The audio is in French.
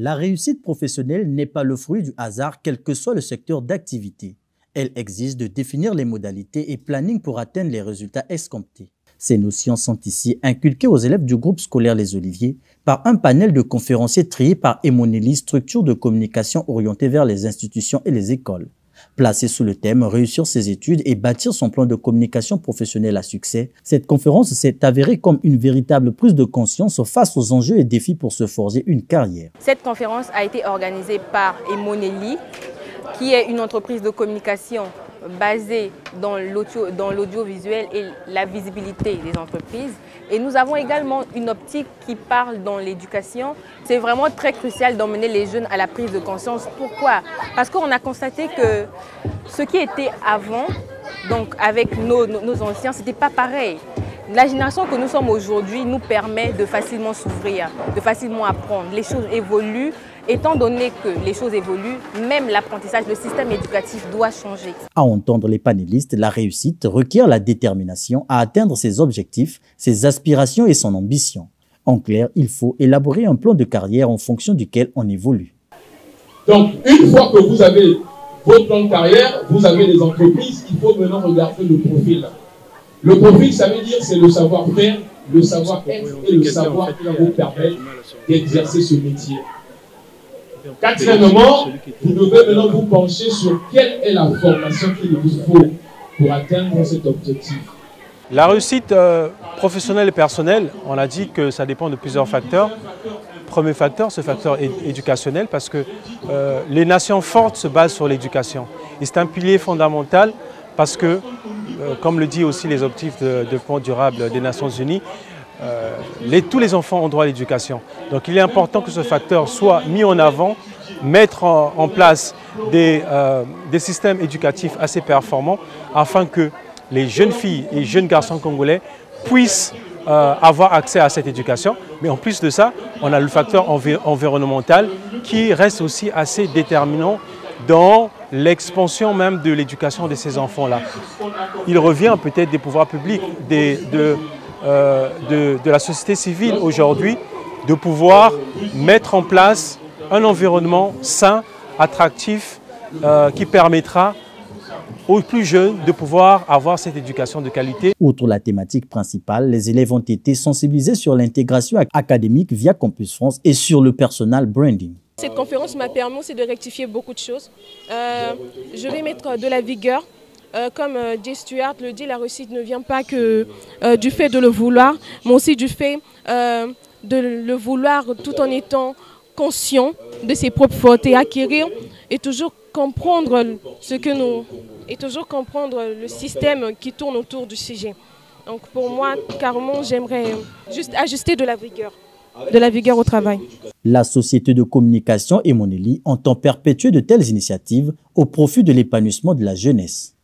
La réussite professionnelle n'est pas le fruit du hasard, quel que soit le secteur d'activité. Elle exige de définir les modalités et planning pour atteindre les résultats escomptés. Ces notions sont ici inculquées aux élèves du groupe scolaire Les Oliviers par un panel de conférenciers triés par Emoneli, structure de communication orientée vers les institutions et les écoles. Placée sous le thème « Réussir ses études et bâtir son plan de communication professionnelle à succès », cette conférence s'est avérée comme une véritable prise de conscience face aux enjeux et défis pour se forger une carrière. Cette conférence a été organisée par Emoneli, qui est une entreprise de communication basée dans l'audiovisuel et la visibilité des entreprises. Et nous avons également une optique qui parle dans l'éducation. C'est vraiment très crucial d'emmener les jeunes à la prise de conscience. Pourquoi? Parce qu'on a constaté que ce qui était avant, donc avec nos anciens, ce n'était pas pareil. La génération que nous sommes aujourd'hui nous permet de facilement s'ouvrir, de facilement apprendre. Les choses évoluent. Étant donné que les choses évoluent, même l'apprentissage, le système éducatif doit changer. À entendre les panélistes, la réussite requiert la détermination à atteindre ses objectifs, ses aspirations et son ambition. En clair, il faut élaborer un plan de carrière en fonction duquel on évolue. Donc, une fois que vous avez votre plan de carrière, vous avez les entreprises, il faut maintenant regarder le profil. Le profil, ça veut dire c'est le savoir-faire, le savoir-être et le savoir qui va vous permettre d'exercer ce métier. Quatrièmement, vous devez maintenant vous pencher sur quelle est la formation qu'il vous faut pour atteindre cet objectif. La réussite professionnelle et personnelle, on a dit que ça dépend de plusieurs facteurs. Premier facteur, ce facteur éducationnel, parce que les nations fortes se basent sur l'éducation. Et c'est un pilier fondamental parce que, comme le dit aussi les objectifs de développement durable des Nations Unies, tous les enfants ont droit à l'éducation. Donc il est important que ce facteur soit mis en avant, mettre en place des systèmes éducatifs assez performants afin que les jeunes filles et jeunes garçons congolais puissent avoir accès à cette éducation. Mais en plus de ça, on a le facteur environnemental qui reste aussi assez déterminant dans l'expansion même de l'éducation de ces enfants-là. Il revient peut-être des pouvoirs publics, de la société civile aujourd'hui de pouvoir mettre en place un environnement sain, attractif, qui permettra aux plus jeunes de pouvoir avoir cette éducation de qualité. Outre la thématique principale, les élèves ont été sensibilisés sur l'intégration académique via Campus France et sur le personal branding. Cette conférence m'a permis aussi de rectifier beaucoup de choses. Je vais mettre de la vigueur. Comme Jay Stuart le dit, la réussite ne vient pas que du fait de le vouloir, mais aussi du fait de le vouloir tout en étant conscient de ses propres fautes et acquérir et toujours comprendre comprendre le système qui tourne autour du sujet. Donc pour moi, carrément, j'aimerais juste ajuster de la vigueur au travail. La société de communication Emoneli entend perpétuer de telles initiatives au profit de l'épanouissement de la jeunesse.